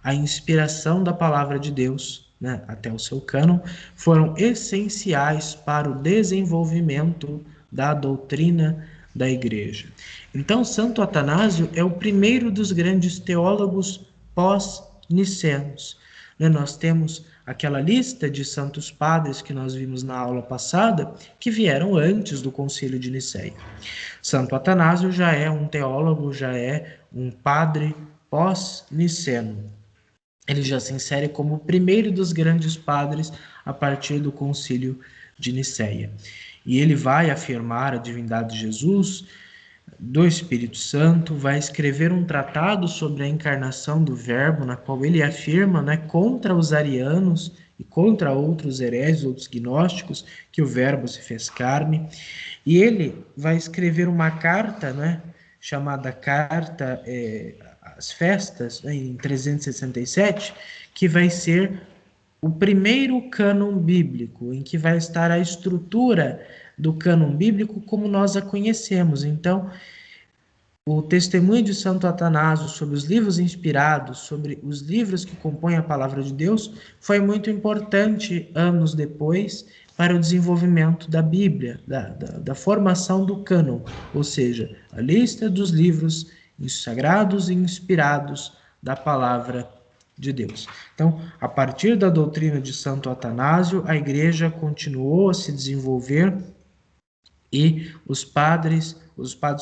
Speaker 1: a inspiração da palavra de Deus, né, até o seu cânon, foram essenciais para o desenvolvimento da doutrina da Igreja. Então, Santo Atanásio é o primeiro dos grandes teólogos pós-nicenos. Nós temos aquela lista de santos padres que nós vimos na aula passada, que vieram antes do Concílio de Nicéia. Santo Atanásio já é um teólogo, já é um padre pós-niceno. Ele já se insere como o primeiro dos grandes padres a partir do Concílio de Nicéia. E ele vai afirmar a divindade de Jesus, do Espírito Santo, vai escrever um tratado sobre a encarnação do Verbo, na qual ele afirma, né, contra os arianos e contra outros hereges, outros gnósticos, que o Verbo se fez carne. E ele vai escrever uma carta, né, chamada Carta às Festas, né, em 367, que vai ser o primeiro cânon bíblico, em que vai estar a estrutura do cânon bíblico como nós a conhecemos. Então, o testemunho de Santo Atanásio sobre os livros inspirados, sobre os livros que compõem a palavra de Deus, foi muito importante anos depois para o desenvolvimento da Bíblia, da formação do cânon, ou seja, a lista dos livros sagrados e inspirados da palavra de Deus. Então, a partir da doutrina de Santo Atanásio, a Igreja continuou a se desenvolver e os padres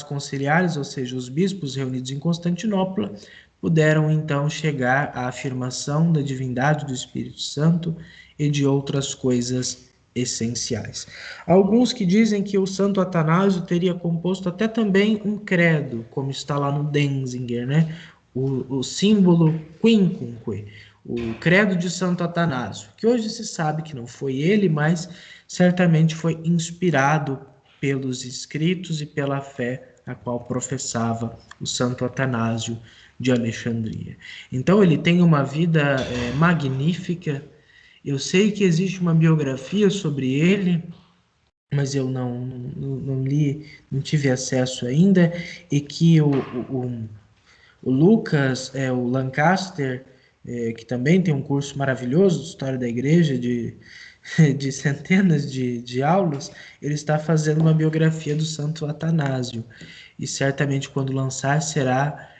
Speaker 1: conciliares, ou seja, os bispos reunidos em Constantinopla, puderam então chegar à afirmação da divindade do Espírito Santo e de outras coisas essenciais. Alguns que dizem que o Santo Atanásio teria composto até também um credo, como está lá no Denzinger, né? O símbolo quinquunque, o credo de Santo Atanásio, que hoje se sabe que não foi ele, mas certamente foi inspirado pelos escritos e pela fé a qual professava o Santo Atanásio de Alexandria. Então ele tem uma vida magnífica. Eu sei que existe uma biografia sobre ele, mas eu não li, não tive acesso ainda, e que o Lucas, o Lancaster, que também tem um curso maravilhoso de História da Igreja, de centenas de aulas, ele está fazendo uma biografia do Santo Atanásio. E certamente quando lançar será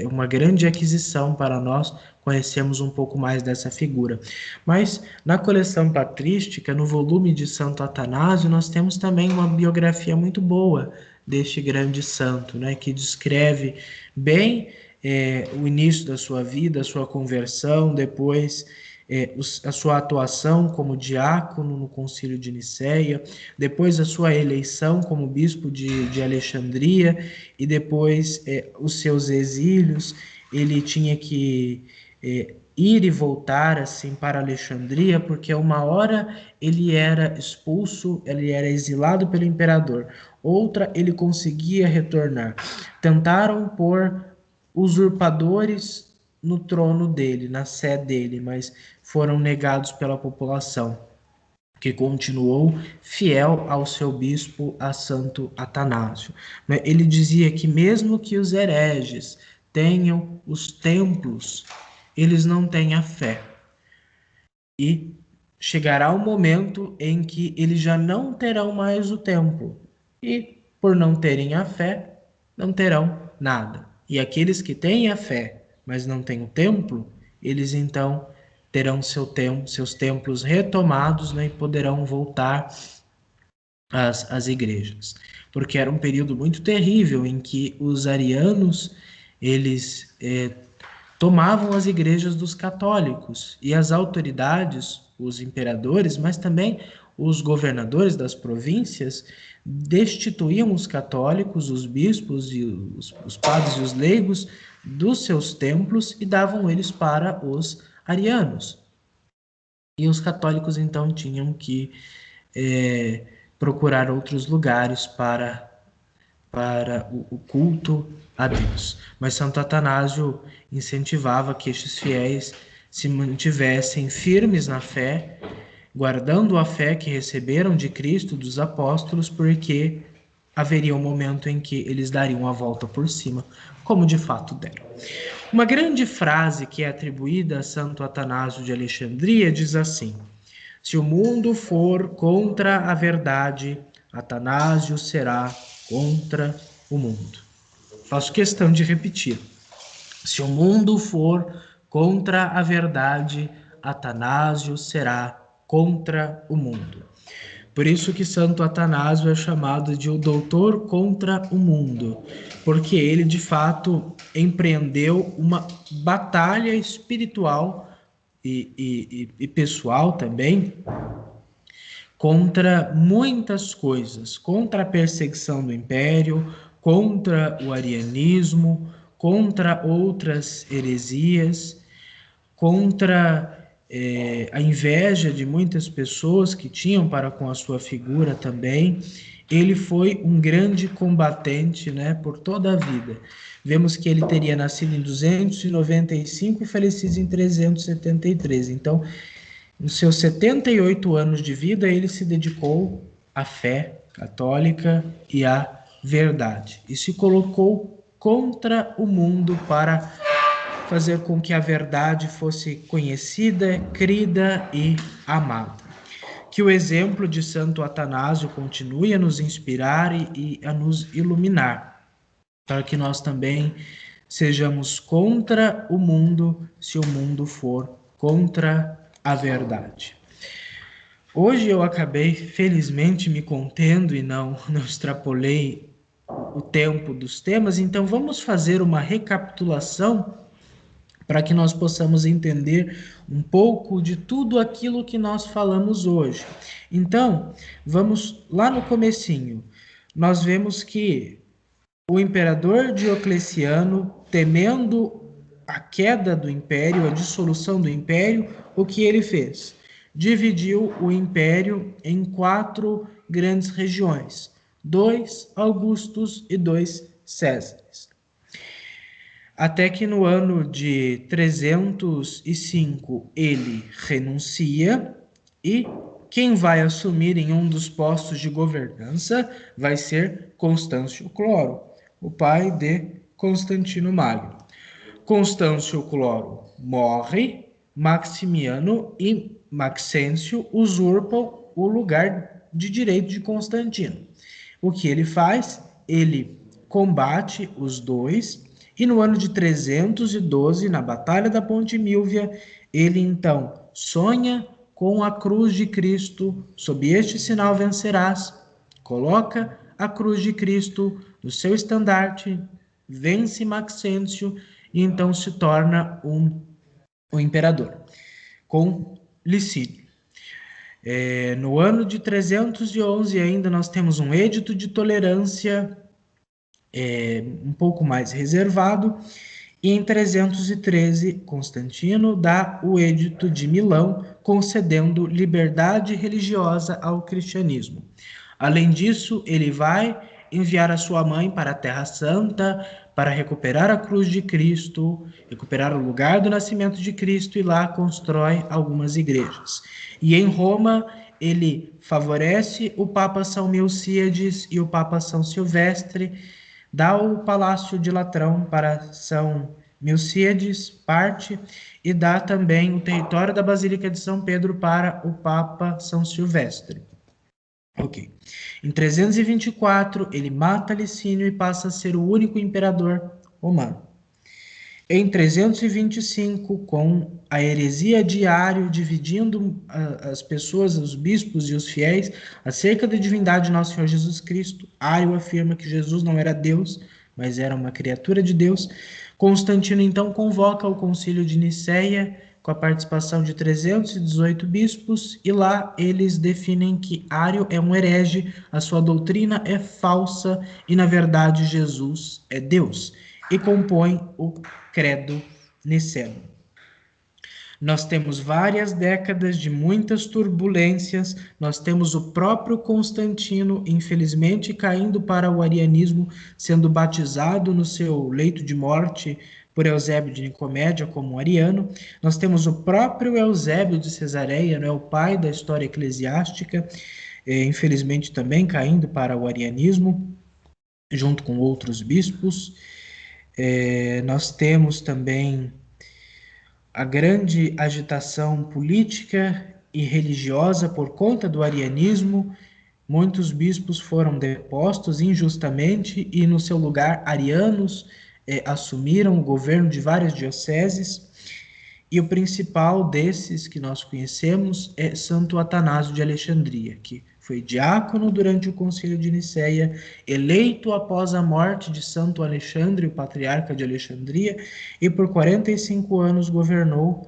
Speaker 1: uma grande aquisição para nós conhecermos um pouco mais dessa figura. Mas na coleção patrística, no volume de Santo Atanásio, nós temos também uma biografia muito boa deste grande santo, né, que descreve bem o início da sua vida, a sua conversão, depois a sua atuação como diácono no Concílio de Nicéia, depois a sua eleição como bispo de Alexandria e depois os seus exílios. Ele tinha que ir e voltar assim para Alexandria, porque uma hora ele era expulso, ele era exilado pelo imperador, outra ele conseguia retornar. Tentaram pôr usurpadores no trono dele, na sé dele, mas foram negados pela população, que continuou fiel ao seu bispo, a Santo Atanásio. Ele dizia que mesmo que os hereges tenham os templos, eles não têm a fé. E chegará o momento em que eles já não terão mais o templo. E por não terem a fé, não terão nada. E aqueles que têm a fé, mas não têm o templo, eles então terão seus templos retomados, né, e poderão voltar às igrejas. Porque era um período muito terrível em que os arianos, eles tomavam as igrejas dos católicos e as autoridades, os imperadores, mas também os governadores das províncias, destituíam os católicos, os bispos e os padres e os leigos dos seus templos e davam eles para os arianos. E os católicos então tinham que procurar outros lugares para o culto a Deus. Mas Santo Atanásio incentivava que estes fiéis se mantivessem firmes na fé, guardando a fé que receberam de Cristo, dos apóstolos, porque haveria um momento em que eles dariam a volta por cima, como de fato deram. Uma grande frase que é atribuída a Santo Atanásio de Alexandria diz assim: se o mundo for contra a verdade, Atanásio será contra o mundo. Faço questão de repetir. Se o mundo for contra a verdade, Atanásio será contra o mundo. Por isso que Santo Atanásio é chamado de o doutor contra o mundo, porque ele de fato empreendeu uma batalha espiritual e pessoal também contra muitas coisas, contra a perseguição do império, contra o arianismo, contra outras heresias, contra a inveja de muitas pessoas que tinham para com a sua figura também. Ele foi um grande combatente, né, por toda a vida. Vemos que ele teria nascido em 295 e falecido em 373. Então, nos seus 78 anos de vida, ele se dedicou à fé católica e à verdade. E se colocou contra o mundo para fazer com que a verdade fosse conhecida, crida e amada. Que o exemplo de Santo Atanásio continue a nos inspirar e a nos iluminar, para que nós também sejamos contra o mundo, se o mundo for contra a verdade. Hoje eu acabei, felizmente, me contendo e não extrapolei o tempo dos temas, então vamos fazer uma recapitulação para que nós possamos entender um pouco de tudo aquilo que nós falamos hoje. Então, vamos lá no comecinho. Nós vemos que o imperador Diocleciano, temendo a queda do império, a dissolução do império, o que ele fez? Dividiu o império em 4 grandes regiões, 2 Augustos e 2 Césares. Até que no ano de 305 ele renuncia e quem vai assumir em um dos postos de governança vai ser Constâncio Cloro, o pai de Constantino Magno. Constâncio Cloro morre, Maximiano e Maxêncio usurpam o lugar de direito de Constantino. O que ele faz? Ele combate os dois e no ano de 312, na Batalha da Ponte Milvia, ele então sonha com a cruz de Cristo, sob este sinal vencerás, coloca a cruz de Cristo no seu estandarte, vence Maxêncio e então se torna o imperador. com Licínio. No ano de 311 ainda nós temos um edito de tolerância um pouco mais reservado, e em 313 Constantino dá o edito de Milão, concedendo liberdade religiosa ao cristianismo. Além disso, ele vai enviar a sua mãe para a Terra Santa para recuperar a cruz de Cristo, recuperar o lugar do nascimento de Cristo, e lá constrói algumas igrejas. E em Roma, ele favorece o Papa São Milcíades e o Papa São Silvestre, dá o Palácio de Latrão para São Milcíades, parte, e dá também o território da Basílica de São Pedro para o Papa São Silvestre. Ok. Em 324, ele mata Licínio e passa a ser o único imperador romano. Em 325, com a heresia de Ário dividindo as pessoas, os bispos e os fiéis, acerca da divindade de nosso Senhor Jesus Cristo, Ário afirma que Jesus não era Deus, mas era uma criatura de Deus. Constantino, então, convoca o Concílio de Nicéia, com a participação de 318 bispos, e lá eles definem que Ário é um herege, a sua doutrina é falsa e, na verdade, Jesus é Deus, e compõe o Credo Niceno. Nós temos várias décadas de muitas turbulências, nós temos o próprio Constantino, infelizmente, caindo para o arianismo, sendo batizado no seu leito de morte por Eusébio de Nicomédia como ariano. Nós temos o próprio Eusébio de Cesareia, o pai da história eclesiástica, infelizmente também caindo para o arianismo, junto com outros bispos. Nós temos também a grande agitação política e religiosa por conta do arianismo. Muitos bispos foram depostos injustamente e, no seu lugar, arianos assumiram o governo de várias dioceses. E o principal desses que nós conhecemos é Santo Atanásio de Alexandria, que foi diácono durante o Concílio de Nicéia, eleito após a morte de Santo Alexandre, o patriarca de Alexandria, e por 45 anos governou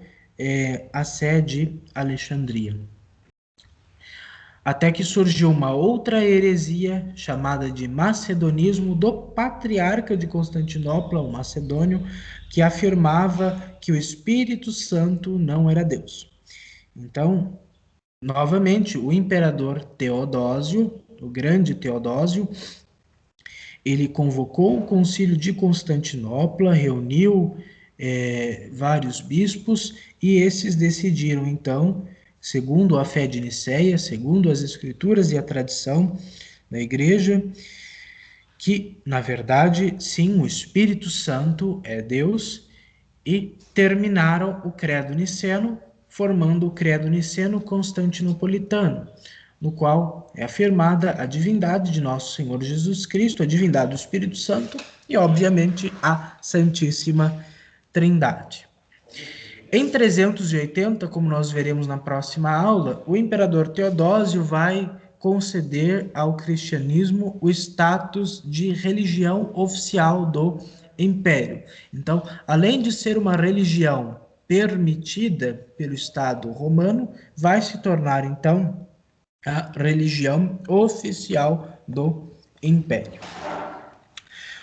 Speaker 1: a sede Alexandria. Até que surgiu uma outra heresia chamada de macedonismo do patriarca de Constantinopla, o macedônio, que afirmava que o Espírito Santo não era Deus. Então, novamente, o imperador Teodósio, o grande Teodósio, ele convocou o concílio de Constantinopla, reuniu vários bispos, e esses decidiram, então, segundo a fé de Nicéia, segundo as escrituras e a tradição da igreja, que, na verdade, sim, o Espírito Santo é Deus, e terminaram o credo niceno, formando o credo niceno constantinopolitano, no qual é afirmada a divindade de nosso Senhor Jesus Cristo, a divindade do Espírito Santo e, obviamente, a Santíssima Trindade. Em 380, como nós veremos na próxima aula, o imperador Teodósio vai conceder ao cristianismo o status de religião oficial do império. Então, além de ser uma religião permitida pelo Estado romano, vai se tornar, então, a religião oficial do império.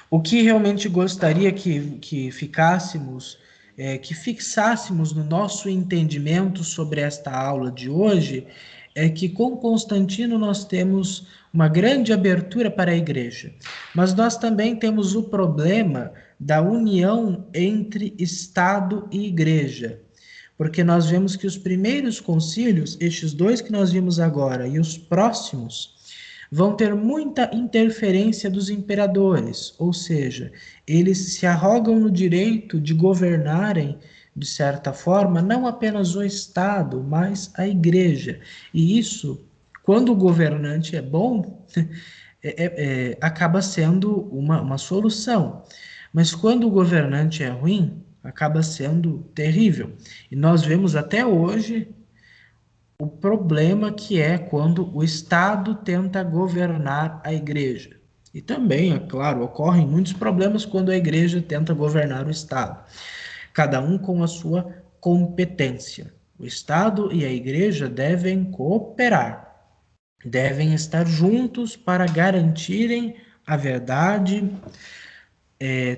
Speaker 1: O que realmente gostaria que ficássemos, que fixássemos no nosso entendimento sobre esta aula de hoje, é que com Constantino nós temos uma grande abertura para a igreja, mas nós também temos o problema da união entre Estado e igreja, porque nós vemos que os primeiros concílios, estes dois que nós vimos agora e os próximos, vão ter muita interferência dos imperadores, ou seja, eles se arrogam no direito de governarem, de certa forma, não apenas o Estado, mas a igreja. E isso, quando o governante é bom, acaba sendo uma solução. Mas quando o governante é ruim, acaba sendo terrível. E nós vemos até hoje o problema que é quando o Estado tenta governar a igreja. E também, é claro, ocorrem muitos problemas quando a igreja tenta governar o Estado. Cada um com a sua competência. O Estado e a Igreja devem cooperar, devem estar juntos para garantirem a verdade,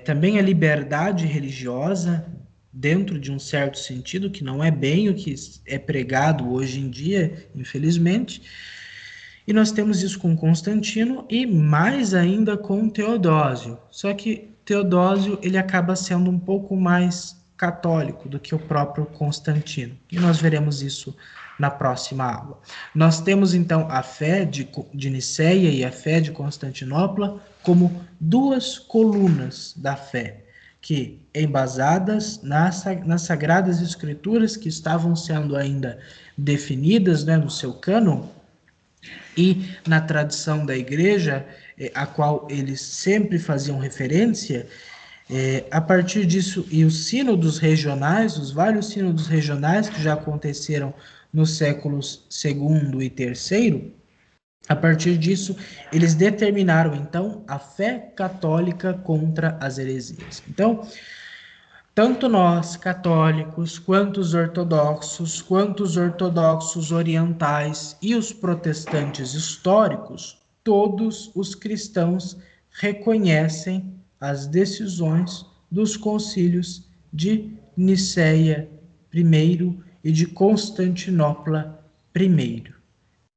Speaker 1: também a liberdade religiosa, dentro de um certo sentido, que não é bem o que é pregado hoje em dia, infelizmente. E nós temos isso com Constantino e mais ainda com Teodósio. Só que Teodósio ele acaba sendo um pouco mais católico do que o próprio Constantino. E nós veremos isso na próxima aula. Nós temos então a fé de Nicéia e a fé de Constantinopla como duas colunas da fé, que embasadas nas Sagradas Escrituras que estavam sendo ainda definidas, né, no seu cânon, e na tradição da igreja, a qual eles sempre faziam referência, a partir disso, e os sínodos regionais, os vários sínodos regionais que já aconteceram nos séculos II e III, a partir disso, eles determinaram, então, a fé católica contra as heresias. Então, tanto nós, católicos, quanto os ortodoxos orientais e os protestantes históricos, todos os cristãos reconhecem as decisões dos concílios de Nicéia I e de Constantinopla I.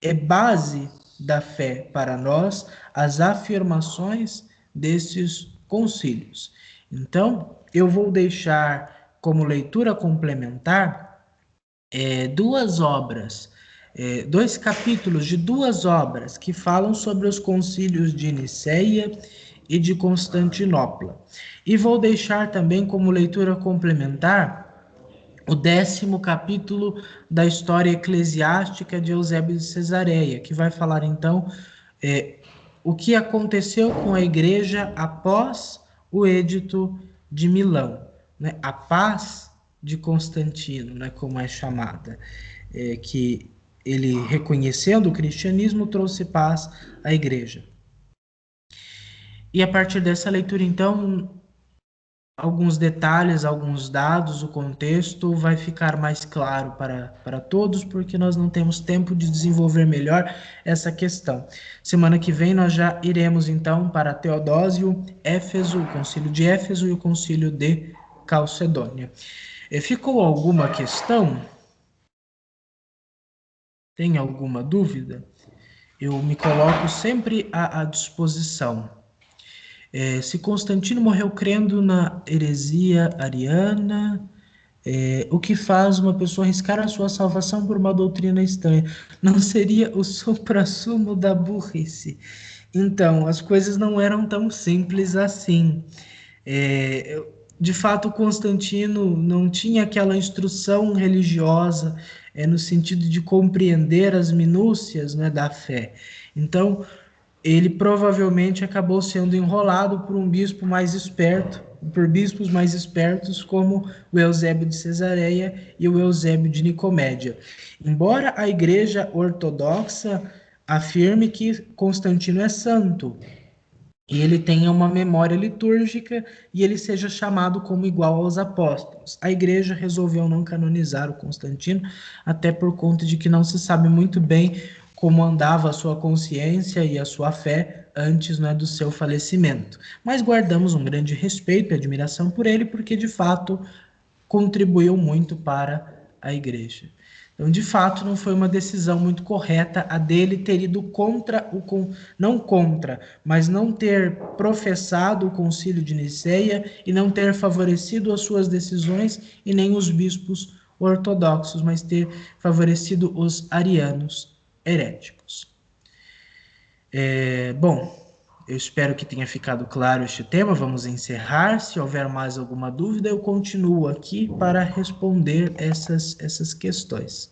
Speaker 1: É base da fé para nós as afirmações desses concílios. Então, eu vou deixar como leitura complementar duas obras, dois capítulos de duas obras que falam sobre os concílios de Nicéia e de Constantinopla. E vou deixar também como leitura complementar o 10º capítulo da história eclesiástica de Eusébio de Cesareia, que vai falar então o que aconteceu com a igreja após o Edito de Milão, né? A paz de Constantino, né, como é chamada, que ele, reconhecendo o cristianismo, trouxe paz à igreja. E a partir dessa leitura, então, alguns detalhes, alguns dados, o contexto vai ficar mais claro para todos, porque nós não temos tempo de desenvolver melhor essa questão. Semana que vem nós já iremos então para Teodósio, Éfeso, o concílio de Éfeso e o concílio de Calcedônia. Ficou alguma questão? Tem alguma dúvida? Eu me coloco sempre à disposição. Se Constantino morreu crendo na heresia ariana, o que faz uma pessoa arriscar a sua salvação por uma doutrina estranha? Não seria o suprassumo da burrice? Então, as coisas não eram tão simples assim. De fato, Constantino não tinha aquela instrução religiosa, no sentido de compreender as minúcias, né, da fé. Então, ele provavelmente acabou sendo enrolado por um bispo mais esperto, por bispos mais espertos, como o Eusébio de Cesareia e o Eusébio de Nicomédia. Embora a igreja ortodoxa afirme que Constantino é santo, e ele tenha uma memória litúrgica e ele seja chamado como igual aos apóstolos. A igreja resolveu não canonizar o Constantino, até por conta de que não se sabe muito bem como andava a sua consciência e a sua fé antes, né, do seu falecimento. Mas guardamos um grande respeito e admiração por ele, porque de fato contribuiu muito para a igreja. Então, de fato, não foi uma decisão muito correta a dele ter ido contra não contra, mas não ter professado o concílio de Nicéia e não ter favorecido as suas decisões e nem os bispos ortodoxos, mas ter favorecido os arianos heréticos. Bom, eu espero que tenha ficado claro este tema. Vamos encerrar. Se houver mais alguma dúvida, eu continuo aqui para responder essas questões.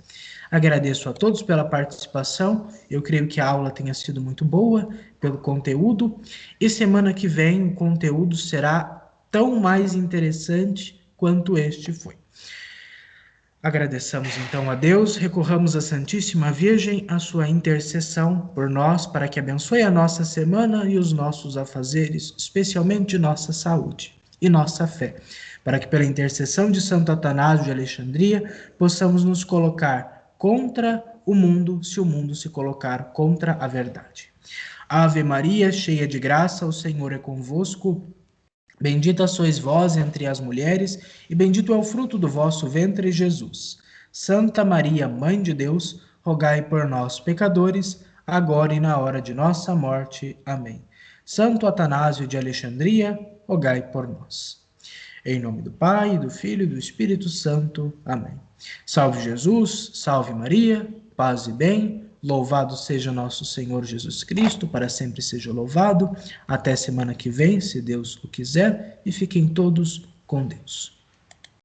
Speaker 1: Agradeço a todos pela participação. Eu creio que a aula tenha sido muito boa pelo conteúdo. E semana que vem o conteúdo será tão mais interessante quanto este foi. Agradeçamos então a Deus, recorramos à Santíssima Virgem, a sua intercessão por nós, para que abençoe a nossa semana e os nossos afazeres, especialmente nossa saúde e nossa fé. para que pela intercessão de Santo Atanásio de Alexandria possamos nos colocar contra o mundo, se o mundo se colocar contra a verdade. Ave Maria, cheia de graça, o Senhor é convosco. Bendita sois vós entre as mulheres, e bendito é o fruto do vosso ventre, Jesus. Santa Maria, Mãe de Deus, rogai por nós, pecadores, agora e na hora de nossa morte. Amém. Santo Atanásio de Alexandria, rogai por nós. Em nome do Pai, do Filho e do Espírito Santo. Amém. Salve Jesus, salve Maria, paz e bem. Louvado seja nosso Senhor Jesus Cristo, para sempre seja louvado. Até semana que vem, se Deus o quiser, e fiquem todos com Deus.